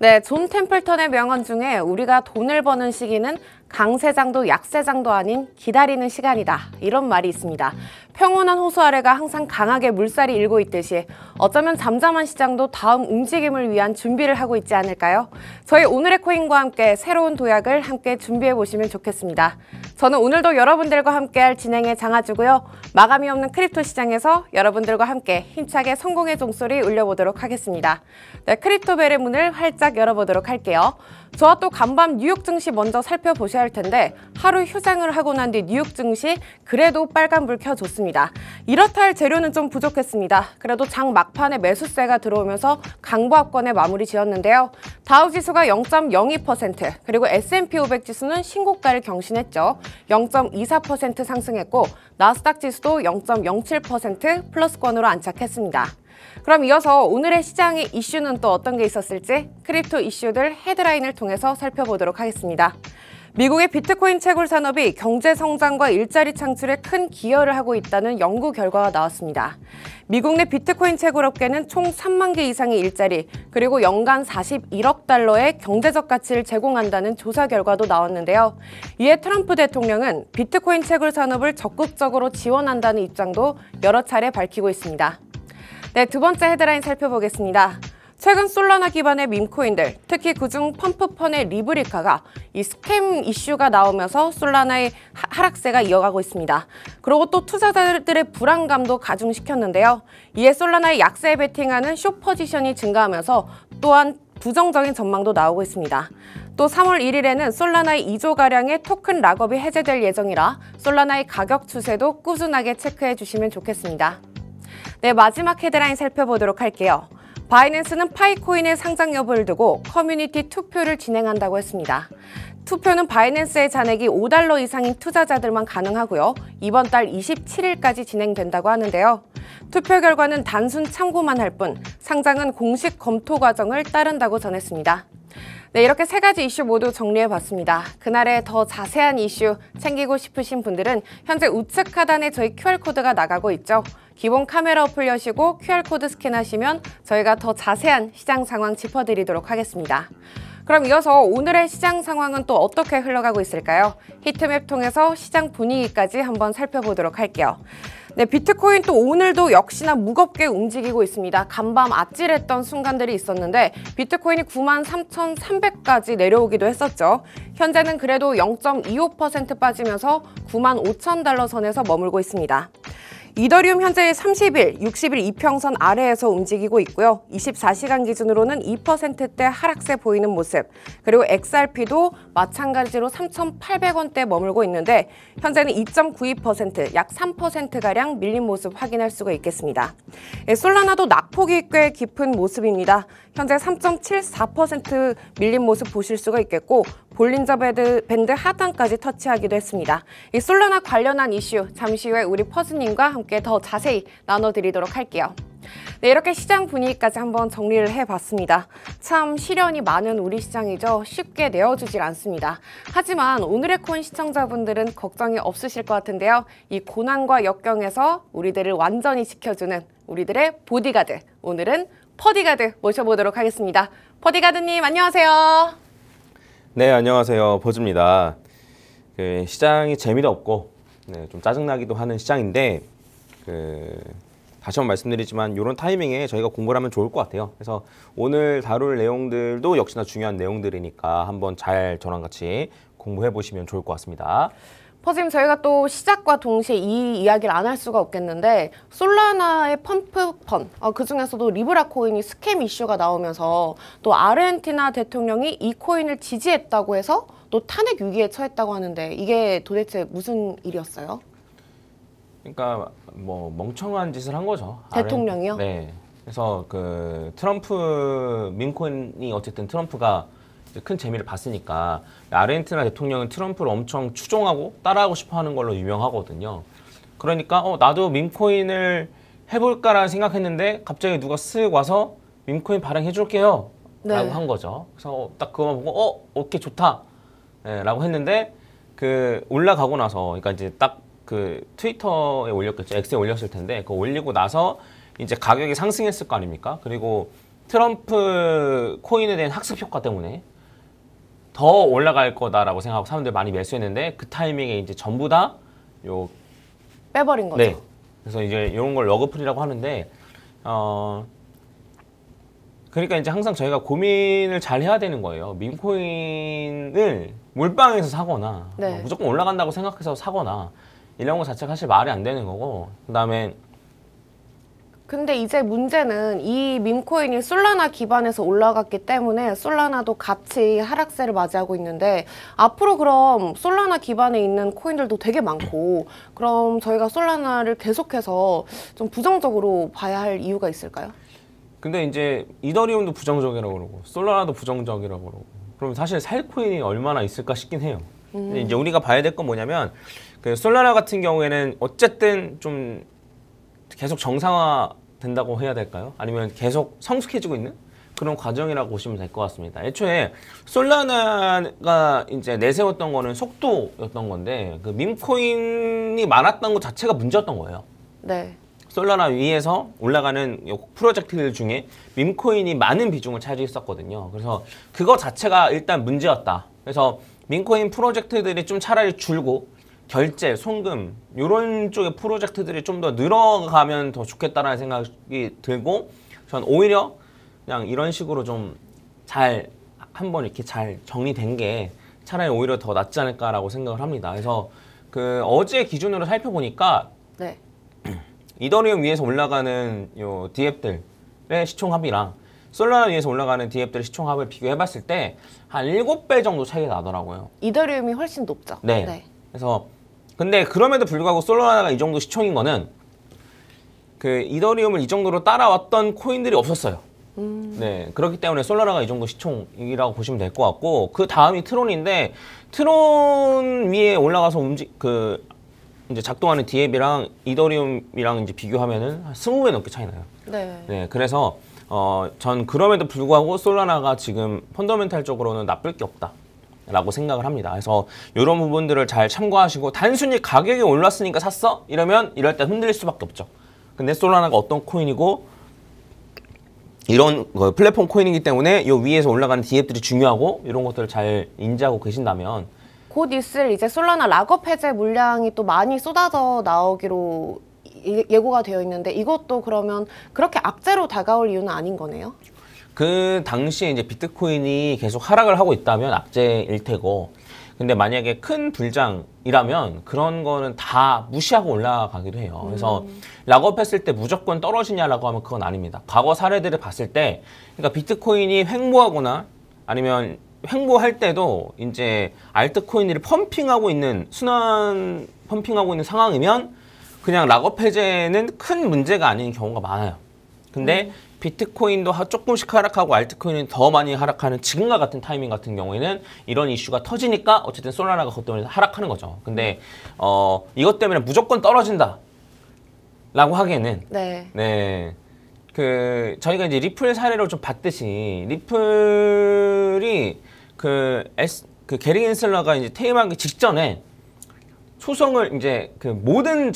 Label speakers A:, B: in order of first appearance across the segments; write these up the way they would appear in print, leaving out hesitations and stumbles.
A: 네, 존 템플턴의 명언 중에 우리가 돈을 버는 시기는 강세장도 약세장도 아닌 기다리는 시간이다. 이런 말이 있습니다. 평온한 호수 아래가 항상 강하게 물살이 일고 있듯이 어쩌면 잠잠한 시장도 다음 움직임을 위한 준비를 하고 있지 않을까요? 저희 오늘의 코인과 함께 새로운 도약을 함께 준비해 보시면 좋겠습니다. 저는 오늘도 여러분들과 함께할 진행의 장아주고요. 마감이 없는 크립토 시장에서 여러분들과 함께 힘차게 성공의 종소리 울려보도록 하겠습니다. 네, 크립토벨의 문을 활짝 열어보도록 할게요. 저와 또 간밤 뉴욕 증시 먼저 살펴보셔야 할 텐데 하루 휴장을 하고 난 뒤 뉴욕 증시 그래도 빨간불 켜줬습니다. 이렇다 할 재료는 좀 부족했습니다. 그래도 장 막판에 매수세가 들어오면서 강보합권에 마무리 지었는데요. 다우지수가 0.02%, 그리고 S&P 500 지수는 신고가를 경신했죠. 0.24% 상승했고 나스닥 지수도 0.07% 플러스권으로 안착했습니다. 그럼 이어서 오늘의 시장의 이슈는 또 어떤 게 있었을지 크립토 이슈들 헤드라인을 통해서 살펴보도록 하겠습니다. 미국의 비트코인 채굴 산업이 경제 성장과 일자리 창출에 큰 기여를 하고 있다는 연구 결과가 나왔습니다. 미국 내 비트코인 채굴 업계는 총 3만 개 이상의 일자리, 그리고 연간 41억 달러의 경제적 가치를 제공한다는 조사 결과도 나왔는데요. 이에 트럼프 대통령은 비트코인 채굴 산업을 적극적으로 지원한다는 입장도 여러 차례 밝히고 있습니다. 네, 두 번째 헤드라인 살펴보겠습니다. 최근 솔라나 기반의 밈코인들, 특히 그중 펌프펀의 리브리카가 이 스캠 이슈가 나오면서 솔라나의 하락세가 이어가고 있습니다. 그리고 또 투자자들의 불안감도 가중시켰는데요. 이에 솔라나의 약세에 베팅하는 숏 포지션이 증가하면서 또한 부정적인 전망도 나오고 있습니다. 또 3월 1일에는 솔라나의 2조가량의 토큰 락업이 해제될 예정이라 솔라나의 가격 추세도 꾸준하게 체크해 주시면 좋겠습니다. 네, 마지막 헤드라인 살펴보도록 할게요. 바이낸스는 파이코인의 상장 여부를 두고 커뮤니티 투표를 진행한다고 했습니다. 투표는 바이낸스의 잔액이 $5 이상인 투자자들만 가능하고요. 이번 달 27일까지 진행된다고 하는데요. 투표 결과는 단순 참고만 할 뿐 상장은 공식 검토 과정을 따른다고 전했습니다. 네, 이렇게 세 가지 이슈 모두 정리해봤습니다. 그날의 더 자세한 이슈 챙기고 싶으신 분들은 현재 우측 하단에 저희 QR코드가 나가고 있죠. 기본 카메라 어플 여시고 QR코드 스캔하시면 저희가 더 자세한 시장 상황 짚어드리도록 하겠습니다. 그럼 이어서 오늘의 시장 상황은 또 어떻게 흘러가고 있을까요? 히트맵 통해서 시장 분위기까지 한번 살펴보도록 할게요. 네, 비트코인 또 오늘도 역시나 무겁게 움직이고 있습니다. 간밤 아찔했던 순간들이 있었는데 비트코인이 93,300까지 내려오기도 했었죠. 현재는 그래도 0.25% 빠지면서 95,000달러 선에서 머물고 있습니다. 이더리움 현재 30일, 60일 이평선 아래에서 움직이고 있고요. 24시간 기준으로는 2%대 하락세 보이는 모습. 그리고 XRP도 마찬가지로 3,800원대 머물고 있는데 현재는 2.92%, 약 3%가량 밀린 모습 확인할 수가 있겠습니다. 솔라나도 낙폭이 꽤 깊은 모습입니다. 현재 3.74% 밀린 모습 보실 수가 있겠고 볼린저 밴드 하단까지 터치하기도 했습니다. 이 솔라나 관련한 이슈 잠시 후에 우리 퍼즈님과 함께 더 자세히 나눠드리도록 할게요. 네, 이렇게 시장 분위기까지 한번 정리를 해봤습니다. 참 시련이 많은 우리 시장이죠. 쉽게 내어주질 않습니다. 하지만 오늘의 코인 시청자분들은 걱정이 없으실 것 같은데요. 이 고난과 역경에서 우리들을 완전히 지켜주는 우리들의 보디가드, 오늘은 퍼디가드 모셔보도록 하겠습니다. 퍼디가드님 안녕하세요.
B: 네, 안녕하세요. 버즈입니다. 시장이 재미도 없고 좀 짜증나기도 하는 시장인데 다시 한번 말씀드리지만 이런 타이밍에 저희가 공부를 하면 좋을 것 같아요. 그래서 오늘 다룰 내용들도 역시나 중요한 내용들이니까 한번 잘 저랑 같이 공부해 보시면 좋을 것 같습니다.
A: 퍼즈님, 저희가 또 시작과 동시에 이 이야기를 안 할 수가 없겠는데 솔라나의 펌프펀, 그중에서도 리브라 코인이 스캠 이슈가 나오면서 또 아르헨티나 대통령이 이 코인을 지지했다고 해서 또 탄핵 위기에 처했다고 하는데 이게 도대체 무슨 일이었어요?
B: 그러니까 뭐 멍청한 짓을 한 거죠.
A: 대통령이요?
B: 네. 그래서 트럼프 밈코인이 어쨌든 트럼프가 큰 재미를 봤으니까 아르헨티나 대통령은 트럼프를 엄청 추종하고 따라하고 싶어하는 걸로 유명하거든요. 그러니까 나도 밈코인을 해볼까라는 생각했는데 갑자기 누가 쓱 와서 밈코인 발행해줄게요 라고 한 거죠. 그래서 딱 그거만 보고 오케이 좋다 라고 했는데 올라가고 나서 그러니까 이제 딱 트위터에 올렸겠죠. X에 올렸을 텐데 그거 올리고 나서 이제 가격이 상승했을 거 아닙니까? 그리고 트럼프 코인에 대한 학습 효과 때문에 더 올라갈 거다라고 생각하고 사람들 많이 매수했는데 그 타이밍에 이제 전부 다 요
A: 빼버린 거죠.
B: 네. 그래서 이제 이런 걸 러그풀이라고 하는데 그러니까 이제 항상 저희가 고민을 잘 해야 되는 거예요. 밈코인을 몰빵해서 사거나
A: 네.
B: 무조건 올라간다고 생각해서 사거나 이런 거 자체가 사실 말이 안 되는 거고 그다음에
A: 근데 이제 문제는 이 밈코인이 솔라나 기반에서 올라갔기 때문에 솔라나도 같이 하락세를 맞이하고 있는데 앞으로 그럼 솔라나 기반에 있는 코인들도 되게 많고 그럼 저희가 솔라나를 계속해서 좀 부정적으로 봐야 할 이유가 있을까요?
B: 근데 이제 이더리움도 부정적이라고 그러고 솔라나도 부정적이라고 그러고 그럼 사실 살 코인이 얼마나 있을까 싶긴 해요. 근데 이제 우리가 봐야 될 건 뭐냐면 그 솔라나 같은 경우에는 어쨌든 좀 계속 정상화 된다고 해야 될까요? 아니면 계속 성숙해지고 있는 그런 과정이라고 보시면 될 것 같습니다. 애초에 솔라나가 이제 내세웠던 거는 속도였던 건데 그 밈코인이 많았던 것 자체가 문제였던 거예요.
A: 네.
B: 솔라나 위에서 올라가는 프로젝트들 중에 밈코인이 많은 비중을 차지했었거든요. 그래서 그거 자체가 일단 문제였다. 그래서 밈코인 프로젝트들이 좀 차라리 줄고 결제, 송금 이런 쪽의 프로젝트들이 좀 더 늘어가면 더 좋겠다라는 생각이 들고 전 오히려 그냥 이런 식으로 좀 잘 한번 이렇게 잘 정리된 게 차라리 오히려 더 낫지 않을까라고 생각을 합니다. 그래서 그 어제 기준으로 살펴보니까
A: 네.
B: 이더리움 위에서 올라가는 요 D앱들의 시총합이랑 솔라나 위에서 올라가는 D앱들의 시총합을 비교해봤을 때 한 7배 정도 차이가 나더라고요.
A: 이더리움이 훨씬 높죠.
B: 네. 그래서 근데 그럼에도 불구하고 솔라나가 이 정도 시총인 거는 그 이더리움을 이 정도로 따라왔던 코인들이 없었어요. 네, 그렇기 때문에 솔라나가 이 정도 시총이라고 보시면 될 것 같고 그 다음이 트론인데 트론 위에 올라가서 이제 작동하는 D앱이랑 이더리움이랑 이제 비교하면은 한 20배 넘게 차이 나요.
A: 네.
B: 네, 그래서 전 그럼에도 불구하고 솔라나가 지금 펀더멘탈적으로는 나쁠 게 없다. 라고 생각을 합니다. 그래서 이런 부분들을 잘 참고하시고 단순히 가격이 올랐으니까 샀어? 이러면 이럴 때 흔들릴 수밖에 없죠. 근데 솔라나가 어떤 코인이고 이런 플랫폼 코인이기 때문에 이 위에서 올라가는 D앱들이 중요하고 이런 것들을 잘 인지하고 계신다면
A: 곧 있을 이제 솔라나 락업 해제 물량이 또 많이 쏟아져 나오기로 예고가 되어 있는데 이것도 그러면 그렇게 악재로 다가올 이유는 아닌 거네요?
B: 그 당시에 이제 비트코인이 계속 하락을 하고 있다면 악재일 테고 근데 만약에 큰 불장이라면 그런 거는 다 무시하고 올라가기도 해요. 그래서 락업했을 때 무조건 떨어지냐라고 하면 그건 아닙니다. 과거 사례들을 봤을 때 그러니까 비트코인이 횡보하거나 아니면 횡보할 때도 이제 알트코인들이 펌핑하고 있는 순환 펌핑하고 있는 상황이면 그냥 락업 해제는 큰 문제가 아닌 경우가 많아요. 근데 비트코인도 조금씩 하락하고 알트코인은 더 많이 하락하는 지금과 같은 타이밍 같은 경우에는 이런 이슈가 터지니까 어쨌든 솔라나가 그것 때문에 하락하는 거죠. 근데 이것 때문에 무조건 떨어진다 라고 하기에는
A: 네.
B: 그 저희가 이제 리플 사례로 좀 봤듯이 리플이 그 게리 겐슬러가 이제 퇴임하기 직전에 초성을 이제 그 모든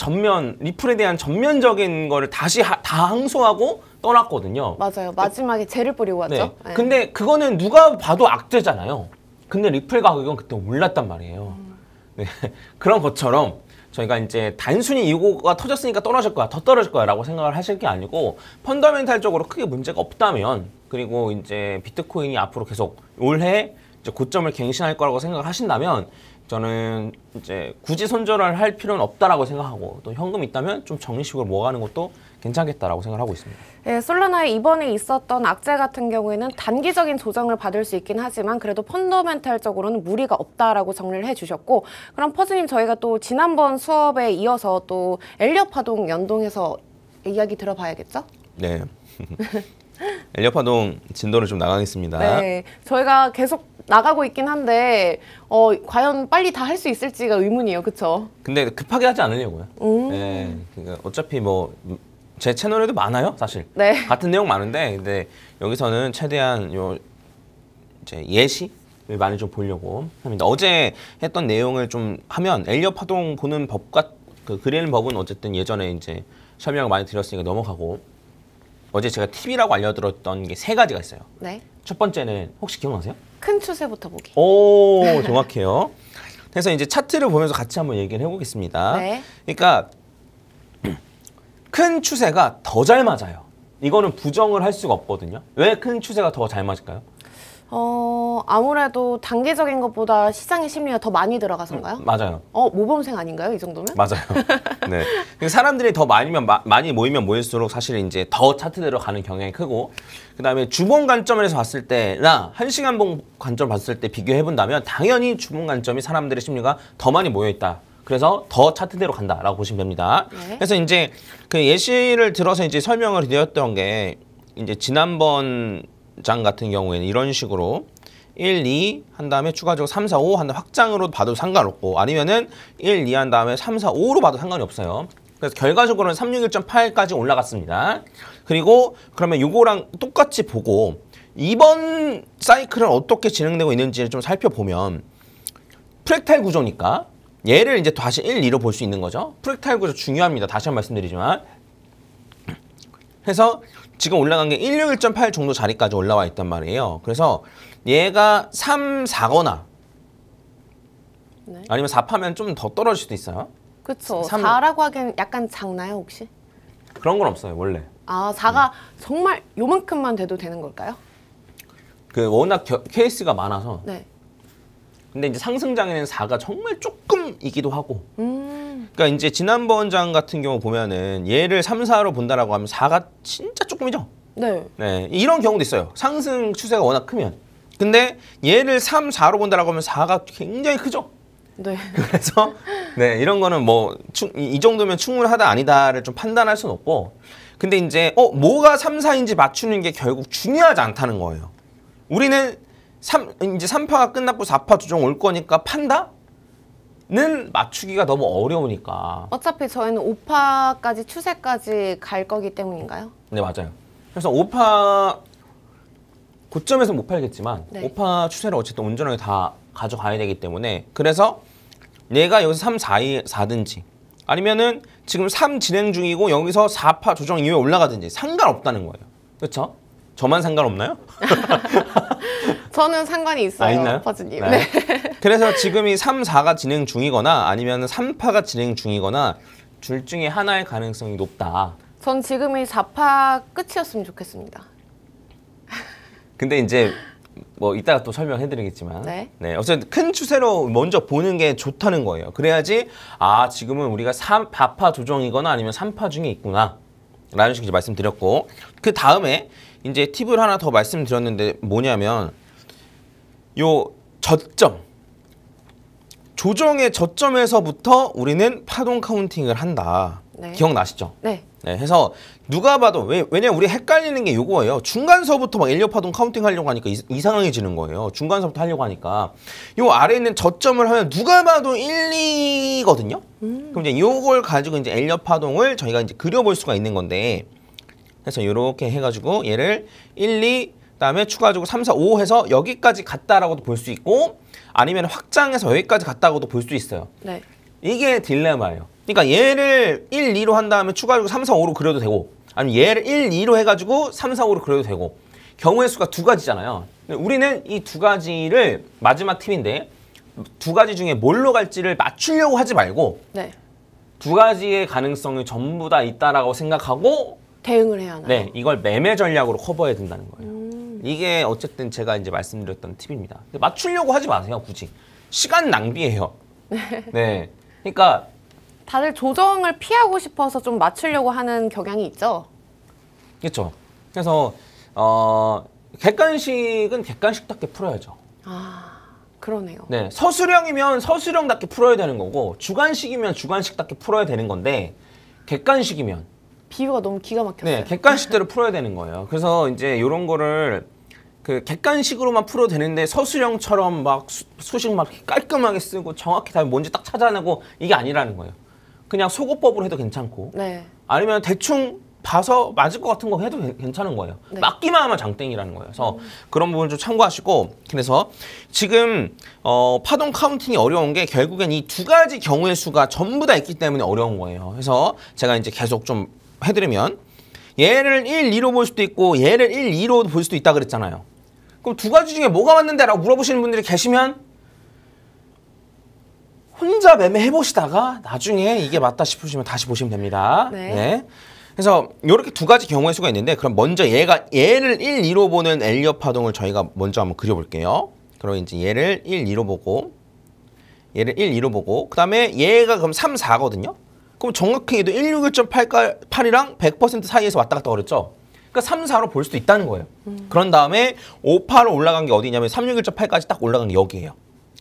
B: 리플에 대한 전면적인 거를 다시 다 항소하고 떠났거든요.
A: 맞아요. 마지막에 젤을 뿌리고 왔죠.
B: 네.
A: 네.
B: 근데 그거는 누가 봐도 악재잖아요. 근데 리플 가격은 그때 올랐단 말이에요. 네. 그런 것처럼 저희가 이제 단순히 이거가 터졌으니까 떨어질 거야, 더 떨어질 거야 라고 생각을 하실 게 아니고 펀더멘탈적으로 크게 문제가 없다면 그리고 이제 비트코인이 앞으로 계속 올해 이제 고점을 갱신할 거라고 생각을 하신다면 저는 이제 굳이 손절을 할 필요는 없다라고 생각하고 또 현금 있다면 좀 적립식으로 모아가는 것도 괜찮겠다라고 생각을 하고 있습니다.
A: 네, 솔라나에 이번에 있었던 악재 같은 경우에는 단기적인 조정을 받을 수 있긴 하지만 그래도 펀더멘탈적으로는 무리가 없다라고 정리를 해주셨고 그럼 퍼즈님 저희가 또 지난번 수업에 이어서 또 엘리엇 파동 연동해서 이야기 들어봐야겠죠?
B: 네. 엘리엇 파동 진도를 좀 나가겠습니다.
A: 네, 저희가 계속 나가고 있긴 한데 과연 빨리 다 할 수 있을지가 의문이에요, 그렇죠?
B: 근데 급하게 하지 않으려고요. 네, 그러니까 어차피 뭐 제 채널에도 많아요, 사실.
A: 네.
B: 같은 내용 많은데, 근데 여기서는 최대한 이제 예시를 많이 좀 보려고 합니다. 어제 했던 내용을 좀 하면 엘리엇 파동 보는 법과 그리는 법은 어쨌든 예전에 이제 설명을 많이 드렸으니까 넘어가고 어제 제가 팁이라고 알려드렸던 게 3가지가 있어요.
A: 네.
B: 첫 번째는 혹시 기억나세요?
A: 큰 추세부터 보기.
B: 오, 정확해요. 그래서 이제 차트를 보면서 같이 한번 얘기를 해보겠습니다.
A: 네.
B: 그러니까 큰 추세가 더 잘 맞아요. 이거는 부정을 할 수가 없거든요. 왜 큰 추세가 더 잘 맞을까요?
A: 아무래도 단기적인 것보다 시장의 심리가 더 많이 들어가서인가요?
B: 맞아요.
A: 모범생 아닌가요? 이 정도면?
B: 맞아요. 네. 그러니까 사람들이 더 많이 모이면 모일수록 사실 이제 더 차트대로 가는 경향이 크고, 그 다음에 주봉 관점에서 봤을 때나 1시간 봉 관점 봤을 때 비교해 본다면 당연히 주봉 관점이 사람들의 심리가 더 많이 모여 있다. 그래서 더 차트대로 간다라고 보시면 됩니다.
A: 네.
B: 그래서 이제 그 예시를 들어서 이제 설명을 드렸던 게 이제 지난번 장 같은 경우에는 이런 식으로 1, 2 한 다음에 추가적으로 3, 4, 5 한 다음에 확장으로 봐도 상관없고 아니면은 1, 2 한 다음에 3, 4, 5로 봐도 상관이 없어요. 그래서 결과적으로는 361.8까지 올라갔습니다. 그리고 그러면 요거랑 똑같이 보고 이번 사이클은 어떻게 진행되고 있는지를 좀 살펴보면 프랙탈 구조니까 얘를 이제 다시 1, 2로 볼 수 있는 거죠. 프랙탈 구조 중요합니다. 다시 한번 말씀드리지만. 해서 지금 올라간 게 161.8 정도 자리까지 올라와 있단 말이에요. 그래서 얘가 3, 4거나
A: 네.
B: 아니면 4파면 좀 더 떨어질 수도 있어요.
A: 그쵸.
B: 삼-
A: 4라고 하기엔 약간 작나요, 혹시?
B: 그런 건 없어요, 원래.
A: 4가 정말 요만큼만 돼도 되는 걸까요?
B: 그 워낙 케이스가 많아서.
A: 네.
B: 근데 이제 상승장에는 4가 정말 조금이기도 하고.
A: 음.
B: 그러니까 이제 지난번 장 같은 경우 보면은 얘를 3, 4로 본다라고 하면 4가 진짜 조금이죠.
A: 네.
B: 네, 이런 경우도 있어요. 상승 추세가 워낙 크면. 근데 얘를 3, 4로 본다라고 하면 4가 굉장히 크죠.
A: 네.
B: 그래서 네, 이런 거는 뭐 이 정도면 충분하다 아니다를 좀 판단할 수는 없고. 근데 이제 뭐가 3, 4인지 맞추는 게 결국 중요하지 않다는 거예요. 우리는 이제 3파가 끝났고 4파 조정 올 거니까 판다는 맞추기가 너무 어려우니까.
A: 어차피 저희는 5파까지 추세까지 갈 거기 때문인가요?
B: 네, 맞아요. 그래서 5파 고점에서 못 팔겠지만
A: 네.
B: 5파 추세를 어쨌든 온전하게 다 가져가야 되기 때문에 그래서 얘가 여기서 3, 4든지 아니면은 지금 3 진행 중이고 여기서 4파 조정 이후에 올라가든지 상관없다는 거예요. 그렇죠? 저만 상관없나요?
A: 저는 상관이 있어요,
B: 있나요?
A: 퍼즈님.
B: 네.
A: 네.
B: 그래서 지금 이 3, 4가 진행 중이거나 아니면 3파가 진행 중이거나 둘 중에 하나의 가능성이 높다.
A: 전 지금이 4파 끝이었으면 좋겠습니다.
B: 근데 이제 뭐 이따가 또 설명해드리겠지만
A: 네.
B: 어쨌든 큰 추세로 먼저 보는 게 좋다는 거예요. 그래야지 지금은 우리가 4파 조정이거나 아니면 3파 중에 있구나 라는 식으로 말씀드렸고 그 다음에 이제 팁을 하나 더 말씀드렸는데 뭐냐면 요 저점 조정의 저점에서부터 우리는 파동 카운팅을 한다.
A: 네.
B: 기억나시죠?
A: 네.
B: 네, 해서 누가 봐도 왜냐면 우리 헷갈리는 게 요거예요. 중간서부터 막 일렬 파동 카운팅 하려고 하니까 이상해지는 거예요. 중간서부터 하려고 하니까 요 아래에 있는 저점을 하면 누가 봐도 1, 2거든요. 그럼 이제 요걸 가지고 이제 일렬 파동을 저희가 이제 그려볼 수가 있는 건데 그래서 이렇게 해가지고 얘를 1, 2 그다음에 추가적으로 3, 4, 5 해서 여기까지 갔다라고도 볼 수 있고 아니면 확장해서 여기까지 갔다고도 볼 수 있어요.
A: 네.
B: 이게 딜레마예요. 그러니까 얘를 1, 2로 한 다음에 추가적으로 3, 4, 5로 그려도 되고 아니면 얘를 1, 2로 해가지고 3, 4, 5로 그려도 되고 경우의 수가 두 가지잖아요. 우리는 이 두 가지를 마지막 팁인데 두 가지 중에 뭘로 갈지를 맞추려고 하지 말고
A: 네.
B: 두 가지의 가능성이 전부 다 있다라고 생각하고
A: 대응을 해야 하나요?
B: 네, 이걸 매매 전략으로 커버해야 된다는 거예요. 이게 어쨌든 제가 이제 말씀드렸던 팁입니다. 근데 맞추려고 하지 마세요, 굳이. 시간 낭비예요. 네. 그러니까
A: 다들 조정을 피하고 싶어서 좀 맞추려고 하는 경향이 있죠?
B: 그렇죠. 그래서 객관식은 객관식답게 풀어야죠.
A: 그러네요.
B: 네, 서술형이면 서술형답게 풀어야 되는 거고 주관식이면 주관식답게 풀어야 되는 건데 객관식이면
A: 비유가 너무 기가 막혔어요.
B: 네, 객관식대로 풀어야 되는 거예요. 그래서 이제 이런 거를 그 객관식으로만 풀어도 되는데 서술형처럼 막 수식 막 깔끔하게 쓰고 정확히 다 뭔지 딱 찾아내고 이게 아니라는 거예요. 그냥 소거법으로 해도 괜찮고
A: 네.
B: 아니면 대충 봐서 맞을 것 같은 거 해도 괜찮은 거예요.
A: 네.
B: 맞기만 하면 장땡이라는 거예요. 그래서 그런 부분 좀 참고하시고 그래서 지금 파동 카운팅이 어려운 게 결국엔 이 두 가지 경우의 수가 전부 다 있기 때문에 어려운 거예요. 그래서 제가 이제 계속 좀 해드리면 얘를 1, 2로 볼 수도 있고 얘를 1, 2로 볼 수도 있다 그랬잖아요. 그럼 두 가지 중에 뭐가 맞는데? 라고 물어보시는 분들이 계시면 혼자 매매해보시다가 나중에 이게 맞다 싶으시면 다시 보시면 됩니다.
A: 네.
B: 네. 그래서 이렇게 두 가지 경우의 수가 있는데 그럼 먼저 얘를 1, 2로 보는 엘리엇 파동을 저희가 먼저 한번 그려볼게요. 그럼 이제 얘를 1, 2로 보고 얘를 1, 2로 보고 그 다음에 얘가 그럼 3, 4거든요. 그럼 정확히 얘도 161.8이랑 100% 사이에서 왔다 갔다 그랬죠. 그러니까 3, 4로 볼 수도 있다는 거예요. 그런 다음에 5, 8로 올라간 게 어디냐면 361.8까지 딱 올라간 게 여기예요.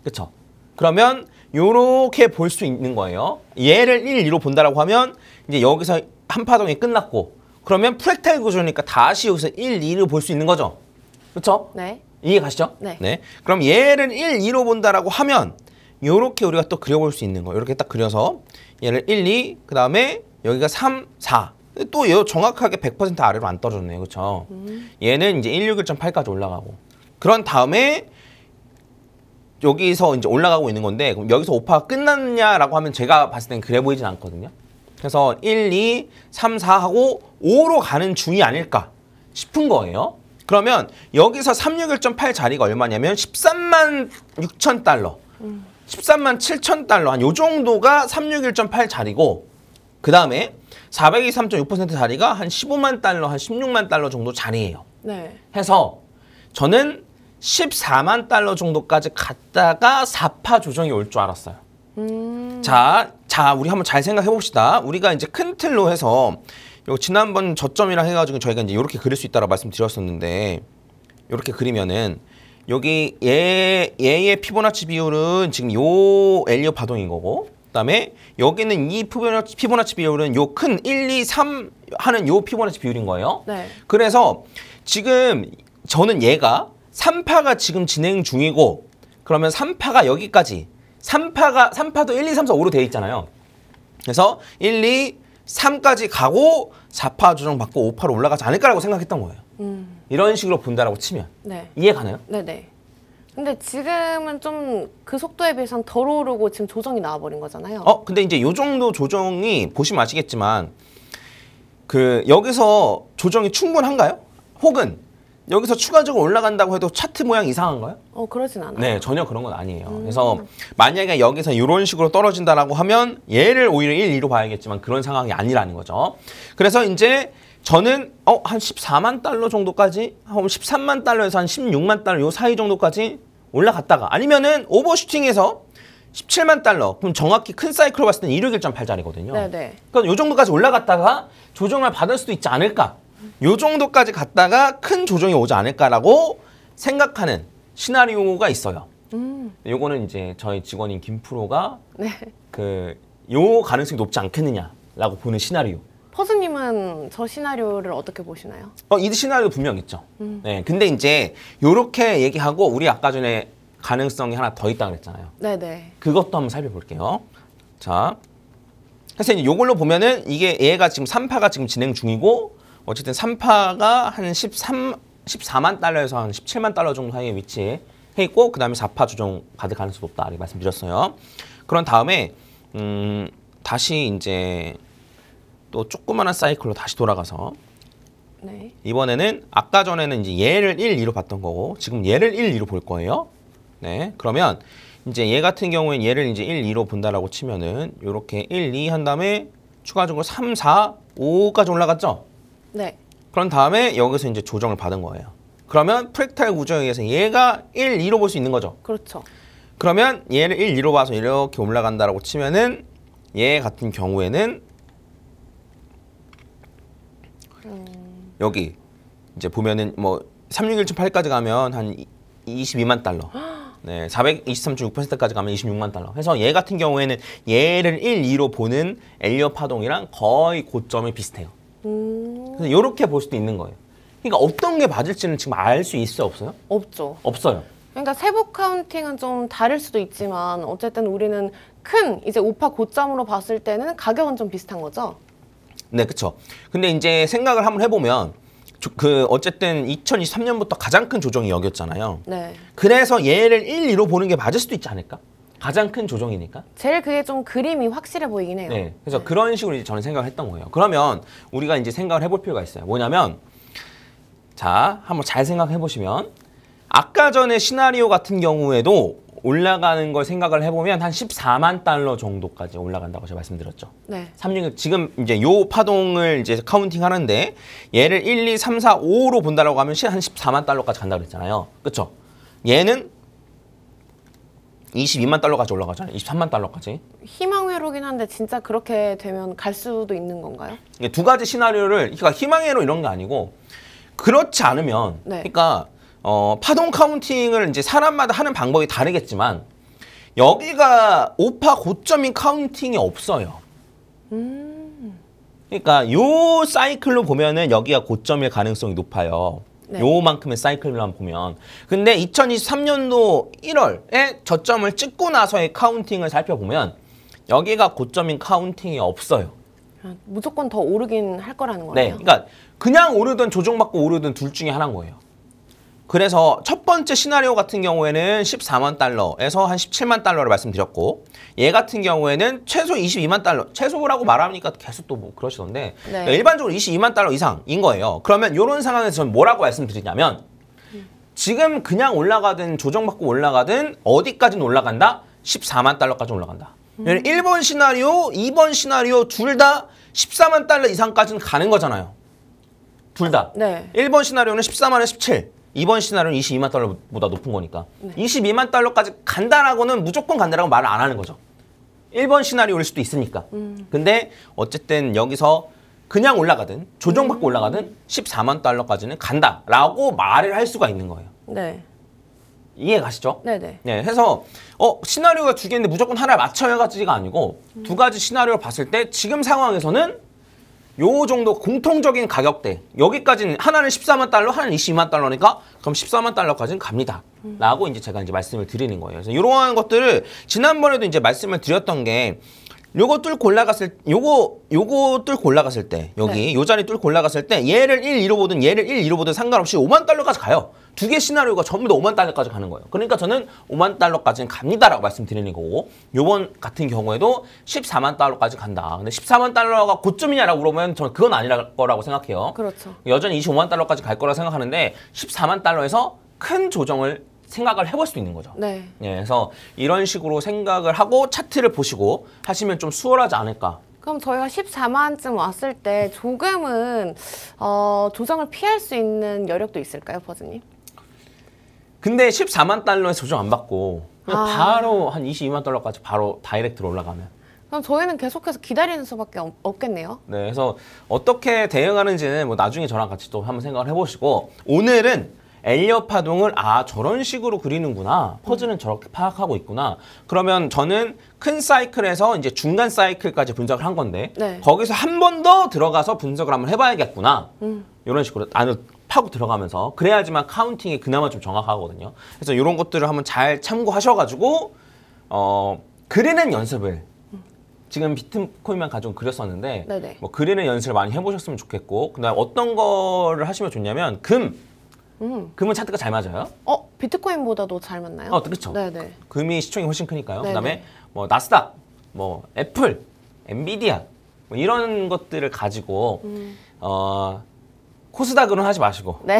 B: 그렇죠? 그러면 요렇게 볼 수 있는 거예요. 얘를 1, 2로 본다라고 하면 이제 여기서 한 파동이 끝났고 그러면 프랙탈 구조니까 다시 여기서 1, 2로 볼 수 있는 거죠. 그렇죠?
A: 네.
B: 이해 가시죠?
A: 네.
B: 그럼 얘를 1, 2로 본다라고 하면 요렇게 우리가 또 그려볼 수 있는 거예요. 이렇게 딱 그려서 얘를 1, 2, 그 다음에 여기가 3, 4. 또 얘 정확하게 100% 아래로 안 떨어졌네요. 그렇죠? 얘는 이제 161.8까지 올라가고 그런 다음에 여기서 이제 올라가고 있는 건데 그럼 여기서 오파가 끝났냐라고 하면 제가 봤을 땐 그래 보이진 않거든요. 그래서 1, 2, 3, 4하고 5로 가는 중이 아닐까 싶은 거예요. 그러면 여기서 361.8 자리가 얼마냐면 13만 6천 달러, 13만 7천 달러 한 요 정도가 361.8 자리고 그 다음에 423.6% 자리가 한 15만 달러, 한 16만 달러 정도 자리예요.
A: 네.
B: 해서 저는 14만 달러 정도까지 갔다가 4파 조정이 올 줄 알았어요. 자, 우리 한번 잘 생각해 봅시다. 우리가 이제 큰 틀로 해서 요 지난번 저점이랑 해가지고 저희가 이제 이렇게 그릴 수 있다고 말씀드렸었는데 이렇게 그리면은 여기 얘의 피보나치 비율은 지금 요 엘리엇 파동인 거고 그다음에 여기는 이 피보나치 비율은 요 큰 1, 2, 3 하는 요 피보나치 비율인 거예요.
A: 네.
B: 그래서 지금 저는 얘가 3파가 지금 진행 중이고 그러면 3파가 여기까지 3파도 1, 2, 3, 4, 5로 되어 있잖아요. 그래서 1, 2, 3까지 가고 4파 조정 받고 5파로 올라가지 않을까라고 생각했던 거예요. 이런 식으로 본다라고 치면.
A: 네.
B: 이해 가나요?
A: 네네. 근데 지금은 좀 그 속도에 비해서는 덜 오르고 지금 조정이 나와버린 거잖아요.
B: 근데 이제 요 정도 조정이 보시면 아시겠지만 그 여기서 조정이 충분한가요? 혹은 여기서 추가적으로 올라간다고 해도 차트 모양 이상한가요?
A: 그러진 않아요.
B: 네, 전혀 그런 건 아니에요. 그래서 만약에 여기서 이런 식으로 떨어진다라고 하면 얘를 오히려 1, 2로 봐야겠지만 그런 상황이 아니라는 거죠. 그래서 이제 저는 한 14만 달러 정도까지, 한 13만 달러에서 한 16만 달러 요 사이 정도까지 올라갔다가 아니면은 오버슈팅해서 17만 달러. 그럼 정확히 큰 사이클로 봤을 때는 261.8짜리거든요.
A: 네네.
B: 그러니까 요 정도까지 올라갔다가 조정을 받을 수도 있지 않을까. 요 정도까지 갔다가 큰 조정이 오지 않을까라고 생각하는 시나리오가 있어요. 요거는 이제 저희 직원인 김프로가
A: 네.
B: 요 가능성이 높지 않겠느냐라고 보는 시나리오.
A: 퍼즈님은 저 시나리오를 어떻게 보시나요?
B: 이 시나리오 분명 있죠. 네, 근데 이제 요렇게 얘기하고 우리 아까 전에 가능성이 하나 더 있다고 그랬잖아요.
A: 네네.
B: 그것도 한번 살펴볼게요. 자, 그래서 이제 요걸로 보면은 이게 얘가 지금 3파가 지금 진행 중이고 어쨌든 3파가 한 14만 달러에서 한 17만 달러 정도 사이에 위치해 있고 그 다음에 4파 조정 받을 가능성이 높다 이렇게 말씀드렸어요. 그런 다음에 다시 이제 또 조그마한 사이클로 다시 돌아가서
A: 네.
B: 이번에는 아까 전에는 이제 얘를 1, 2로 봤던 거고 지금 얘를 1, 2로 볼 거예요. 네, 그러면 이제 얘 같은 경우에는 얘를 이제 1, 2로 본다라고 치면은 이렇게 1, 2 한 다음에 추가적으로 3, 4, 5까지 올라갔죠.
A: 네.
B: 그런 다음에 여기서 이제 조정을 받은 거예요. 그러면 프랙탈 구조에 의해서 얘가 1, 2로 볼 수 있는 거죠.
A: 그렇죠.
B: 그러면 얘를 1, 2로 봐서 이렇게 올라간다라고 치면은 얘 같은 경우에는 여기 이제 보면은 뭐 361.8까지 가면 한 22만 달러. 네, 423.6%까지 가면 26만 달러. 그래서 얘 같은 경우에는 얘를 1, 2로 보는 엘리엇 파동이랑 거의 고점이 비슷해요. 그래서 이렇게 볼 수도 있는 거예요. 그러니까 어떤 게 맞을지는 지금 알 수 있어요, 없어요?
A: 없죠.
B: 없어요.
A: 그러니까 세부 카운팅은 좀 다를 수도 있지만 어쨌든 우리는 큰 이제 우파 고점으로 봤을 때는 가격은 좀 비슷한 거죠.
B: 네, 그렇죠. 근데 이제 생각을 한번 해보면 어쨌든 2023년부터 가장 큰 조정이 여기였잖아요.
A: 네.
B: 그래서 얘를 1, 2로 보는 게 맞을 수도 있지 않을까? 가장 큰 조정이니까.
A: 제일 그게 좀 그림이 확실해 보이긴 해요.
B: 네. 그래서 그런 식으로 이제 저는 생각을 했던 거예요. 그러면 우리가 이제 생각을 해볼 필요가 있어요. 뭐냐면 자, 한번 잘 생각해 보시면 아까 전에 시나리오 같은 경우에도 올라가는 걸 생각을 해보면 한 14만 달러 정도까지 올라간다고 제가 말씀드렸죠.
A: 네.
B: 36 지금 이제 요 파동을 이제 카운팅 하는데 얘를 1, 2, 3, 4, 5로 본다라고 하면 한 14만 달러까지 간다고 그랬잖아요. 그렇죠? 얘는 22만 달러까지 올라가잖아요. 23만 달러까지.
A: 희망회로긴 한데 진짜 그렇게 되면 갈 수도 있는 건가요?
B: 이게 두 가지 시나리오를 그러니까 희망회로 이런 게 아니고 그렇지 않으면
A: 네.
B: 그러니까 파동 카운팅을 이제 사람마다 하는 방법이 다르겠지만 여기가 오파 고점인 카운팅이 없어요. 그러니까 요 사이클로 보면은 여기가 고점일 가능성이 높아요.
A: 네.
B: 요만큼의 사이클만 보면. 근데 2023년도 1월에 저점을 찍고 나서의 카운팅을 살펴보면 여기가 고점인 카운팅이 없어요.
A: 무조건 더 오르긴 할 거라는
B: 네,
A: 거예요.
B: 그러니까 그냥 오르든 조정받고 오르든 둘 중에 하나인 거예요. 그래서 첫 번째 시나리오 같은 경우에는 14만 달러에서 한 17만 달러를 말씀드렸고 얘 같은 경우에는 최소 22만 달러, 최소라고 말하니까 계속 또 뭐 그러시던데
A: 네.
B: 그러니까 일반적으로 22만 달러 이상인 거예요. 그러면 이런 상황에서 저는 뭐라고 말씀드리냐면 지금 그냥 올라가든 조정받고 올라가든 어디까지는 올라간다? 14만 달러까지 올라간다. 1번 시나리오, 2번 시나리오 둘 다 14만 달러 이상까지는 가는 거잖아요. 둘 다.
A: 네.
B: 1번 시나리오는 14만에 17, 2번 시나리오는 22만 달러보다 높은 거니까 22만 달러까지 간다라고는 무조건 간다라고 말을 안 하는 거죠. 1번 시나리오일 수도 있으니까. 근데 어쨌든 여기서 그냥 올라가든 조정받고 올라가든 14만 달러까지는 간다라고 말을 할 수가 있는 거예요.
A: 네.
B: 이해 가시죠?
A: 네네.
B: 네, 해서 시나리오가 두 개인데 무조건 하나를 맞춰야 가지가 아니고 두 가지 시나리오를 봤을 때 지금 상황에서는 요 정도 공통적인 가격대 여기까지는 하나는 14만 달러, 하나는 22만 달러니까 그럼 14만 달러까지는 갑니다. 라고 이제 제가 이제 말씀을 드리는 거예요. 그래서 이러한 것들을 지난번에도 이제 말씀을 드렸던 게 요거 뚫고 올라갔을 요거 뚫고 올라갔을 때 여기
A: 네.
B: 요 자리 뚫고 올라갔을 때 얘를 1, 2로 보든 얘를 1, 2로 보든 상관없이 5만 달러까지 가요. 두 개 시나리오가 전부 다 5만 달러까지 가는 거예요. 그러니까 저는 5만 달러까지는 갑니다라고 말씀드리는 거고 요번 같은 경우에도 14만 달러까지 간다. 근데 14만 달러가 고점이냐라고 물어보면 저는 그건 아니라 거라고 생각해요.
A: 그렇죠.
B: 여전히 25만 달러까지 갈 거라고 생각하는데 14만 달러에서 큰 조정을 생각을 해볼 수 있는 거죠.
A: 네.
B: 예, 그래서 이런 식으로 생각을 하고 차트를 보시고 하시면 좀 수월하지 않을까.
A: 그럼 저희가 14만쯤 왔을 때 조금은 조정을 피할 수 있는 여력도 있을까요, 버즈님?
B: 근데 14만 달러에 조정 안 받고 그냥
A: 아.
B: 바로 한 22만 달러까지 바로 다이렉트로 올라가면.
A: 그럼 저희는 계속해서 기다리는 수밖에 없겠네요.
B: 네, 그래서 어떻게 대응하는지는 뭐 나중에 저랑 같이 또 한번 생각을 해보시고 오늘은 엘리엇 파동을 저런 식으로 그리는구나. 퍼즐은 저렇게 파악하고 있구나. 그러면 저는 큰 사이클에서 이제 중간 사이클까지 분석을 한 건데
A: 네.
B: 거기서 한 번 더 들어가서 분석을 한번 해봐야겠구나. 이런 식으로 안으로 파고 들어가면서 그래야지만 카운팅이 그나마 좀 정확하거든요. 그래서 이런 것들을 한번 잘 참고하셔가지고 그리는 연습을 지금 비트코인만 가지고 그렸었는데
A: 네네.
B: 뭐 그리는 연습을 많이 해보셨으면 좋겠고 그다음 어떤 거를 하시면 좋냐면 금은 차트가 잘 맞아요.
A: 비트코인보다도 잘 맞나요?
B: 그렇죠.
A: 네네.
B: 금이 시총이 훨씬 크니까요.
A: 네네.
B: 그다음에 뭐 나스닥, 뭐 애플, 엔비디아 뭐 이런 것들을 가지고 코스닥으로는 하지 마시고
A: 네.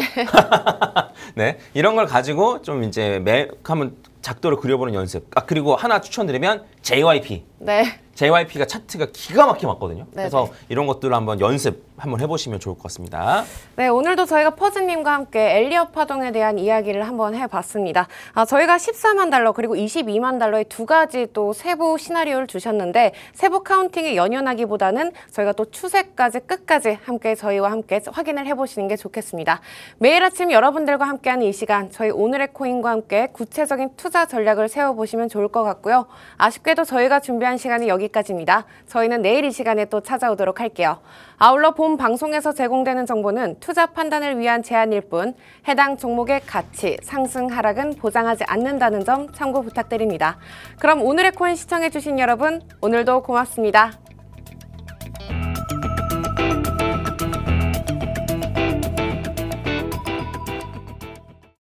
B: 네 이런 걸 가지고 좀 이제 한번 작도를 그려보는 연습. 그리고 하나 추천드리면 JYP.
A: 네.
B: JYP가 차트가 기가 막히게 맞거든요.
A: 네네.
B: 그래서 이런 것들을 한번 연습 한번 해보시면 좋을 것 같습니다.
A: 네, 오늘도 저희가 퍼즈님과 함께 엘리엇 파동에 대한 이야기를 한번 해봤습니다. 저희가 14만 달러 그리고 22만 달러의 두 가지 또 세부 시나리오를 주셨는데 세부 카운팅에 연연하기보다는 저희가 또 추세까지 끝까지 함께 저희와 함께 확인을 해보시는 게 좋겠습니다. 매일 아침 여러분들과 함께하는 이 시간 저희 오늘의 코인과 함께 구체적인 투자 전략을 세워보시면 좋을 것 같고요. 아쉽게도 저희가 준비한 시간이 여기까지입니다. 저희는 내일 이 시간에 또 찾아오도록 할게요. 아울러 본 방송에서 제공되는 정보는 투자 판단을 위한 제안일 뿐 해당 종목의 가치, 상승, 하락은 보장하지 않는다는 점 참고 부탁드립니다. 그럼 오늘의 코인 시청해주신 여러분 오늘도 고맙습니다.